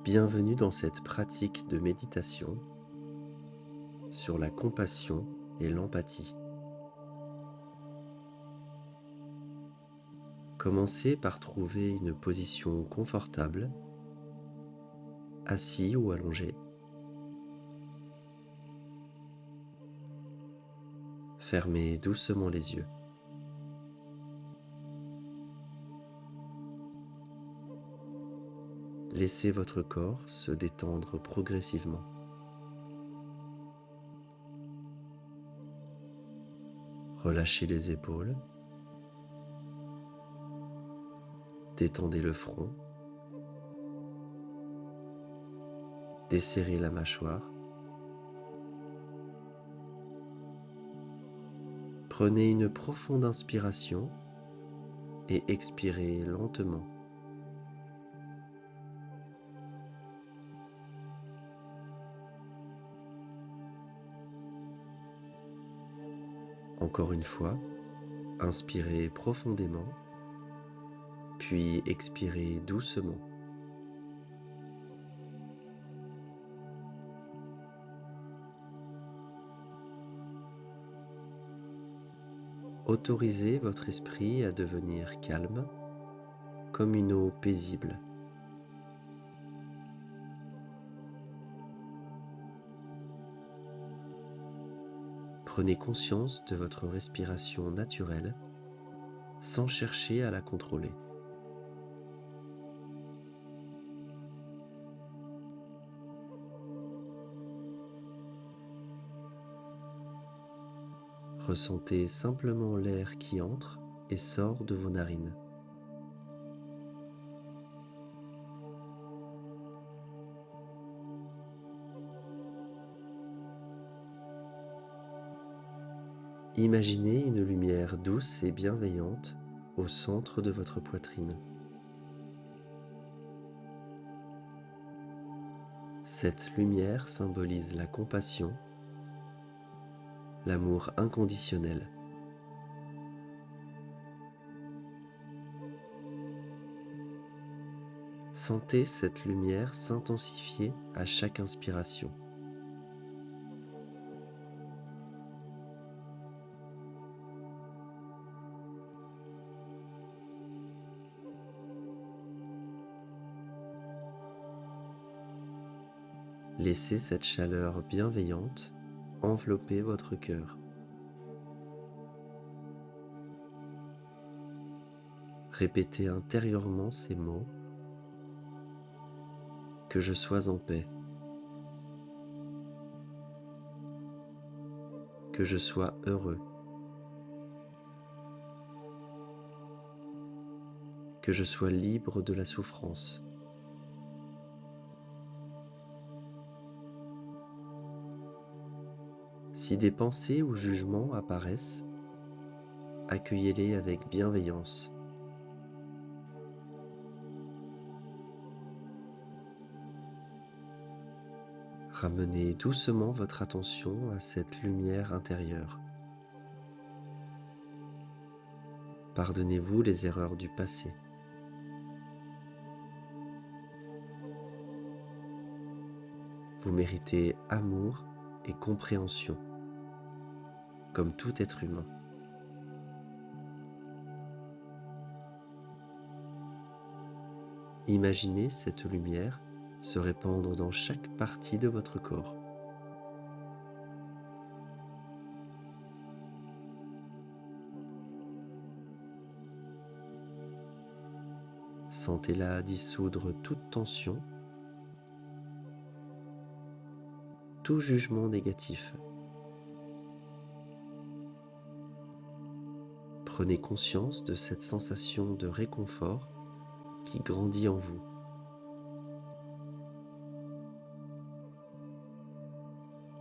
Bienvenue dans cette pratique de méditation sur la compassion et l'empathie. Commencez par trouver une position confortable, assis ou allongé. Fermez doucement les yeux. Laissez votre corps se détendre progressivement. Relâchez les épaules. Détendez le front. Desserrez la mâchoire. Prenez une profonde inspiration et expirez lentement. Encore une fois, inspirez profondément, puis expirez doucement. Autorisez votre esprit à devenir calme, comme une eau paisible. Prenez conscience de votre respiration naturelle, sans chercher à la contrôler. Ressentez simplement l'air qui entre et sort de vos narines. Imaginez une lumière douce et bienveillante au centre de votre poitrine. Cette lumière symbolise la compassion, l'amour inconditionnel. Sentez cette lumière s'intensifier à chaque inspiration. Laissez cette chaleur bienveillante envelopper votre cœur. Répétez intérieurement ces mots: que je sois en paix, que je sois heureux, que je sois libre de la souffrance. Si des pensées ou jugements apparaissent, accueillez-les avec bienveillance. Ramenez doucement votre attention à cette lumière intérieure. Pardonnez-vous les erreurs du passé. Vous méritez amour et compréhension, comme tout être humain. Imaginez cette lumière se répandre dans chaque partie de votre corps. Sentez-la dissoudre toute tension, tout jugement négatif. Prenez conscience de cette sensation de réconfort qui grandit en vous.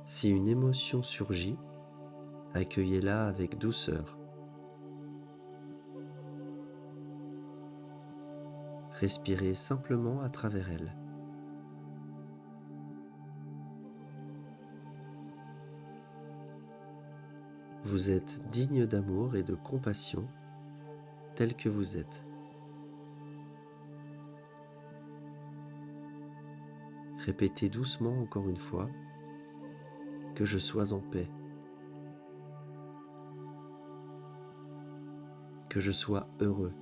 Si une émotion surgit, accueillez-la avec douceur. Respirez simplement à travers elle. Vous êtes digne d'amour et de compassion tel que vous êtes. Répétez doucement encore une fois que je sois en paix, que je sois heureux,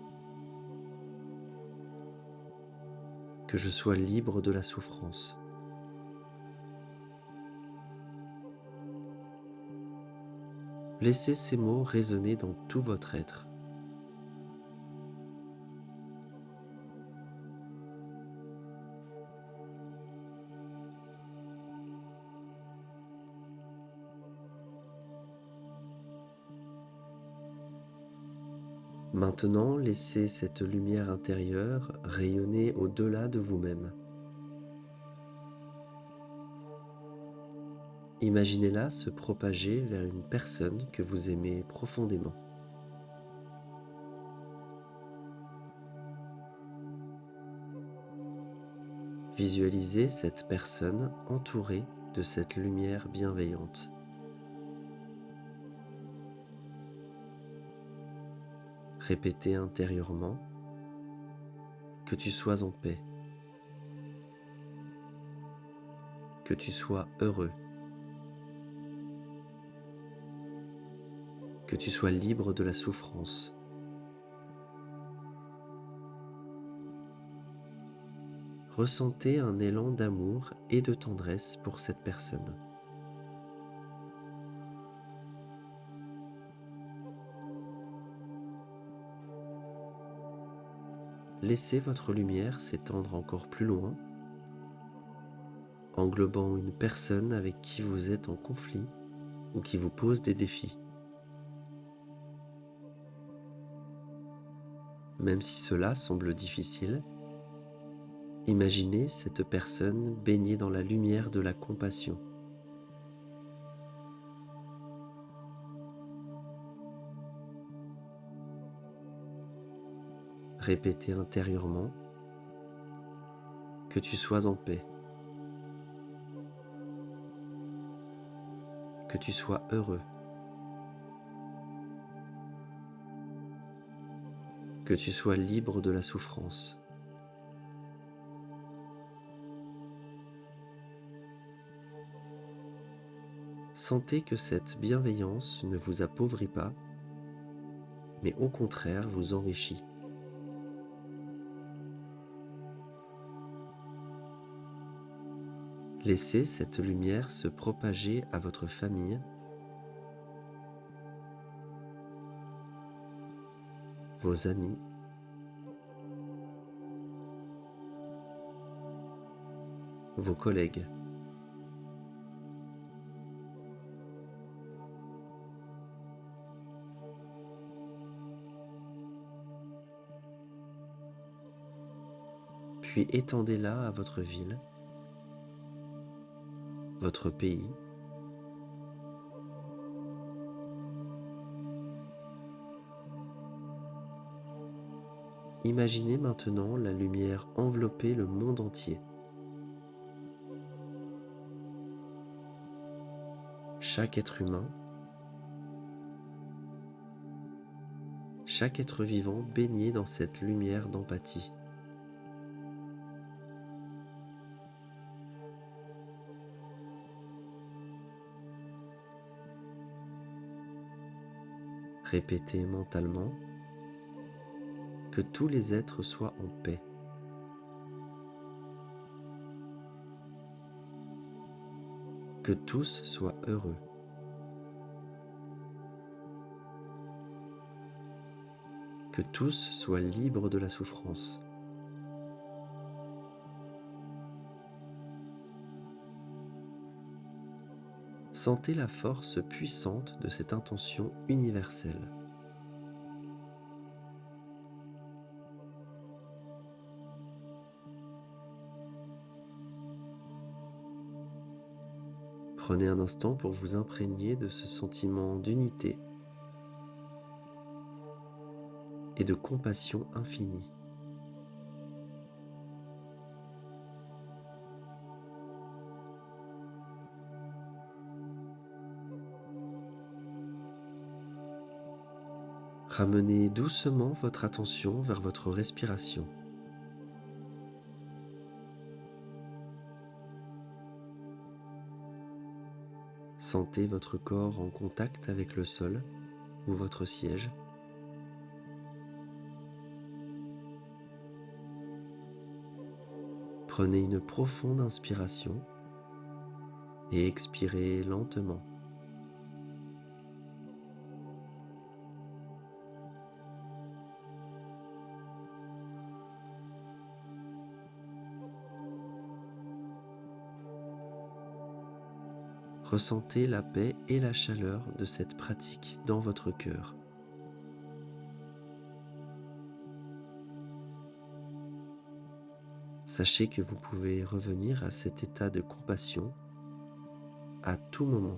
que je sois libre de la souffrance. Laissez ces mots résonner dans tout votre être. Maintenant, laissez cette lumière intérieure rayonner au-delà de vous-même. Imaginez-la se propager vers une personne que vous aimez profondément. Visualisez cette personne entourée de cette lumière bienveillante. Répétez intérieurement que tu sois en paix, que tu sois heureux, que tu sois libre de la souffrance. Ressentez un élan d'amour et de tendresse pour cette personne. Laissez votre lumière s'étendre encore plus loin, englobant une personne avec qui vous êtes en conflit ou qui vous pose des défis. Même si cela semble difficile, imaginez cette personne baignée dans la lumière de la compassion. Répétez intérieurement que tu sois en paix, que tu sois heureux, que tu sois libre de la souffrance. Sentez que cette bienveillance ne vous appauvrit pas, mais au contraire vous enrichit. Laissez cette lumière se propager à votre famille, vos amis, vos collègues. Puis étendez-la à votre ville, votre pays, imaginez maintenant la lumière envelopper le monde entier. Chaque être humain, chaque être vivant baigné dans cette lumière d'empathie. Répétez mentalement que tous les êtres soient en paix. Que tous soient heureux. Que tous soient libres de la souffrance. Sentez la force puissante de cette intention universelle. Prenez un instant pour vous imprégner de ce sentiment d'unité et de compassion infinie. Ramenez doucement votre attention vers votre respiration. Sentez votre corps en contact avec le sol ou votre siège. Prenez une profonde inspiration et expirez lentement. Ressentez la paix et la chaleur de cette pratique dans votre cœur. Sachez que vous pouvez revenir à cet état de compassion à tout moment.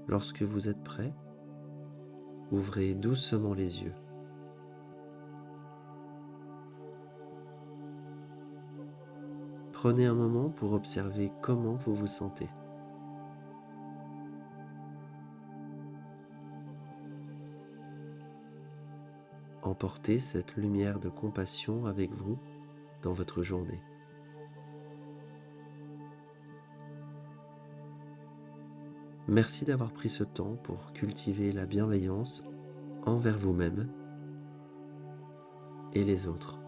Lorsque vous êtes prêt, ouvrez doucement les yeux. Prenez un moment pour observer comment vous vous sentez. Emportez cette lumière de compassion avec vous dans votre journée. Merci d'avoir pris ce temps pour cultiver la bienveillance envers vous-même et les autres.